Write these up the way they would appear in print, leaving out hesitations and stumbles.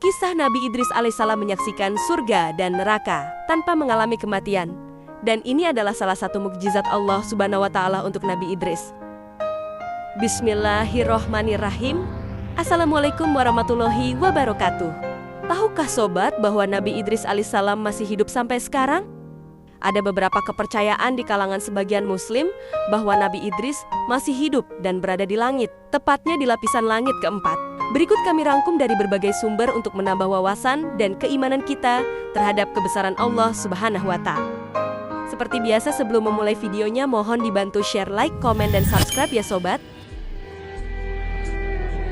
Kisah Nabi Idris alaihissalam menyaksikan surga dan neraka tanpa mengalami kematian. Dan ini adalah salah satu mukjizat Allah Subhanahu wa Ta'ala untuk Nabi Idris. Bismillahirrohmanirrahim. Assalamualaikum warahmatullahi wabarakatuh. Tahukah sobat bahwa Nabi Idris alaihissalam masih hidup sampai sekarang? Ada beberapa kepercayaan di kalangan sebagian muslim bahwa Nabi Idris masih hidup dan berada di langit, tepatnya di lapisan langit keempat. Berikut kami rangkum dari berbagai sumber untuk menambah wawasan dan keimanan kita terhadap kebesaran Allah Subhanahu wa Ta'ala. Seperti biasa, sebelum memulai videonya, mohon dibantu share, like, komen, dan subscribe ya sobat.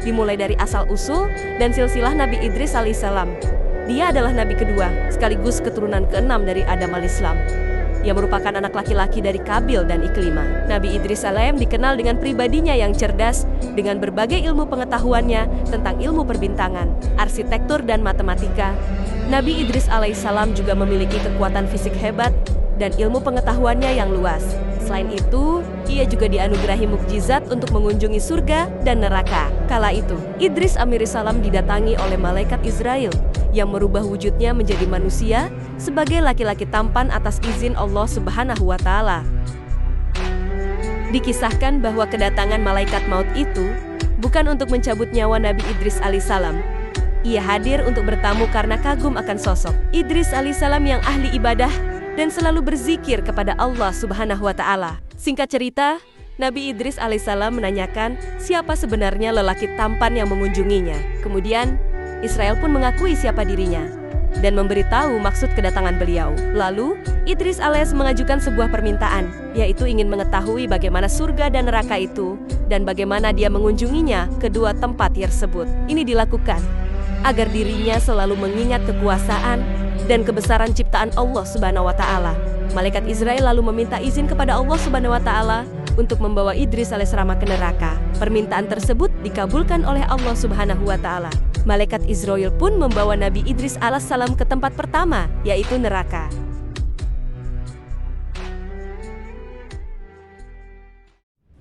Dimulai dari asal-usul dan silsilah Nabi Idris alaihissalam. Dia adalah Nabi kedua, sekaligus keturunan keenam dari Adam alaihissalam, yang merupakan anak laki-laki dari Kabil dan Iklimah. Nabi Idris alaihissalam dikenal dengan pribadinya yang cerdas, dengan berbagai ilmu pengetahuannya tentang ilmu perbintangan, arsitektur, dan matematika. Nabi Idris alaihissalam juga memiliki kekuatan fisik hebat dan ilmu pengetahuannya yang luas. Selain itu, ia juga dianugerahi mukjizat untuk mengunjungi surga dan neraka. Kala itu, Idris alaihissalam didatangi oleh malaikat Israel yang merubah wujudnya menjadi manusia sebagai laki-laki tampan atas izin Allah Subhanahu wa Ta'ala. Dikisahkan bahwa kedatangan malaikat maut itu bukan untuk mencabut nyawa Nabi Idris alaihissalam. Ia hadir untuk bertamu karena kagum akan sosok Idris alaihissalam yang ahli ibadah dan selalu berzikir kepada Allah Subhanahu wa Ta'ala. Singkat cerita, Nabi Idris alaihissalam menanyakan siapa sebenarnya lelaki tampan yang mengunjunginya. Kemudian, Israel pun mengakui siapa dirinya dan memberitahu maksud kedatangan beliau. Lalu, Idris alaihissalam mengajukan sebuah permintaan, yaitu ingin mengetahui bagaimana surga dan neraka itu dan bagaimana dia mengunjunginya kedua tempat tersebut. Ini dilakukan agar dirinya selalu mengingat kekuasaan dan kebesaran ciptaan Allah Subhanahu wa Ta'ala. Malaikat Israel lalu meminta izin kepada Allah Subhanahu wa Ta'ala untuk membawa Idris alaihissalam ke neraka. Permintaan tersebut dikabulkan oleh Allah Subhanahu wa Ta'ala. Malaikat Israel pun membawa Nabi Idris alaihissalam ke tempat pertama, yaitu neraka.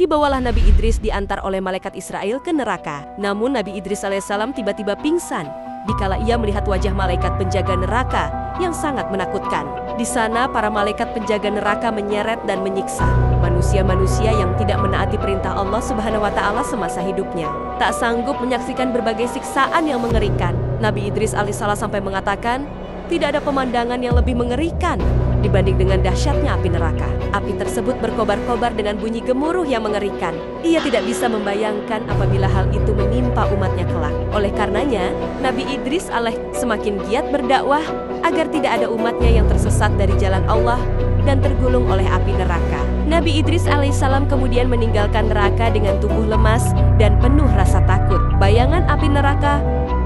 Dibawalah Nabi Idris diantar oleh malaikat Israel ke neraka. Namun Nabi Idris alaihissalam tiba-tiba pingsan dikala ia melihat wajah malaikat penjaga neraka yang sangat menakutkan. Di sana para malaikat penjaga neraka menyeret dan menyiksa manusia-manusia yang tidak menaati perintah Allah Subhanahu wa Ta'ala semasa hidupnya. Tak sanggup menyaksikan berbagai siksaan yang mengerikan, Nabi Idris alaihissalam sampai mengatakan, tidak ada pemandangan yang lebih mengerikan dibanding dengan dahsyatnya api neraka. Api tersebut berkobar-kobar dengan bunyi gemuruh yang mengerikan. Ia tidak bisa membayangkan apabila hal itu menimpa umatnya kelak. Oleh karenanya, Nabi Idris semakin giat berdakwah agar tidak ada umatnya yang tersesat dari jalan Allah dan tergulung oleh api neraka. Nabi Idris alaihissalam kemudian meninggalkan neraka dengan tubuh lemas dan penuh rasa takut. Bayangan api neraka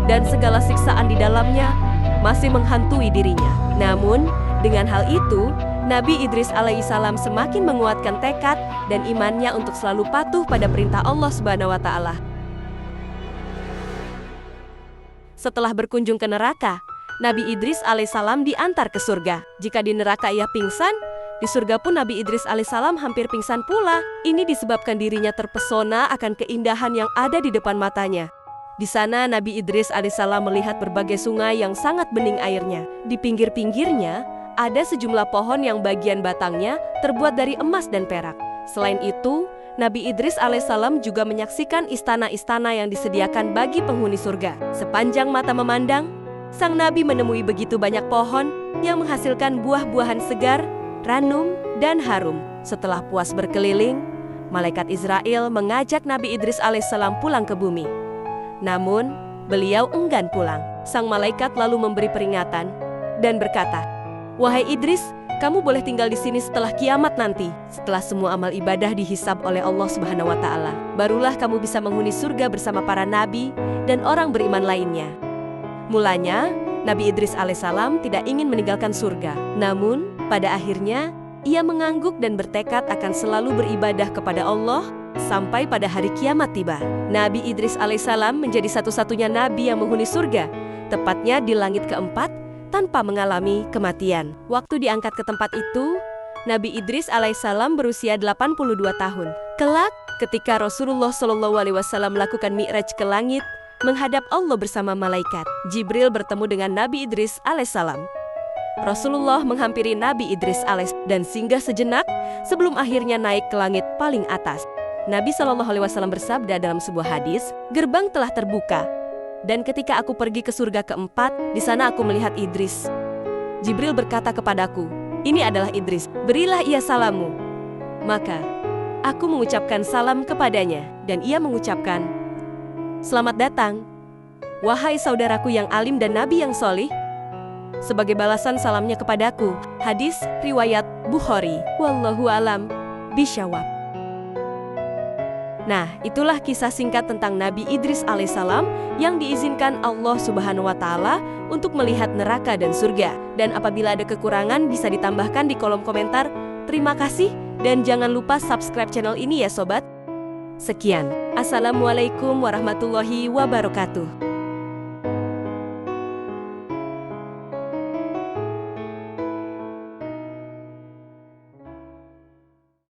dan segala siksaan di dalamnya masih menghantui dirinya. Namun, dengan hal itu, Nabi Idris alaihissalam semakin menguatkan tekad dan imannya untuk selalu patuh pada perintah Allah Subhanahu wa Ta'ala. Setelah berkunjung ke neraka, Nabi Idris alaihissalam diantar ke surga. Jika di neraka ia pingsan, di surga pun Nabi Idris alaihissalam hampir pingsan pula. Ini disebabkan dirinya terpesona akan keindahan yang ada di depan matanya. Di sana Nabi Idris alaihissalam melihat berbagai sungai yang sangat bening airnya. Di pinggir-pinggirnya ada sejumlah pohon yang bagian batangnya terbuat dari emas dan perak. Selain itu, Nabi Idris alaihissalam juga menyaksikan istana-istana yang disediakan bagi penghuni surga. Sepanjang mata memandang, sang Nabi menemui begitu banyak pohon yang menghasilkan buah-buahan segar, ranum, dan harum. Setelah puas berkeliling, malaikat Israel mengajak Nabi Idris alaihissalam pulang ke bumi. Namun, beliau enggan pulang. Sang malaikat lalu memberi peringatan dan berkata, "Wahai Idris, kamu boleh tinggal di sini setelah kiamat nanti. Setelah semua amal ibadah dihisab oleh Allah Subhanahu wa Ta'ala, barulah kamu bisa menghuni surga bersama para nabi dan orang beriman lainnya." Mulanya, Nabi Idris alaihissalam tidak ingin meninggalkan surga. Namun, pada akhirnya, ia mengangguk dan bertekad akan selalu beribadah kepada Allah sampai pada hari kiamat tiba. Nabi Idris alaihissalam menjadi satu-satunya nabi yang menghuni surga, tepatnya di langit keempat, tanpa mengalami kematian. Waktu diangkat ke tempat itu, Nabi Idris alaihissalam berusia 82 tahun. Kelak, ketika Rasulullah SAW melakukan Mi'raj ke langit, menghadap Allah bersama malaikat. Jibril bertemu dengan Nabi Idris alaihissalam. Rasulullah menghampiri Nabi Idris dan singgah sejenak sebelum akhirnya naik ke langit paling atas. Nabi SAW bersabda dalam sebuah hadis, gerbang telah terbuka. Dan ketika aku pergi ke surga keempat, di sana aku melihat Idris. Jibril berkata kepadaku, ini adalah Idris, berilah ia salammu. Maka, aku mengucapkan salam kepadanya, dan ia mengucapkan, selamat datang, wahai saudaraku yang alim dan nabi yang solih. Sebagai balasan salamnya kepadaku, hadis riwayat Bukhari. Wallahu alam bisyawab. Nah, itulah kisah singkat tentang Nabi Idris alaihissalam yang diizinkan Allah Subhanahu wa Ta'ala untuk melihat neraka dan surga. Dan apabila ada kekurangan bisa ditambahkan di kolom komentar. Terima kasih dan jangan lupa subscribe channel ini ya sobat. Sekian, Assalamualaikum warahmatullahi wabarakatuh.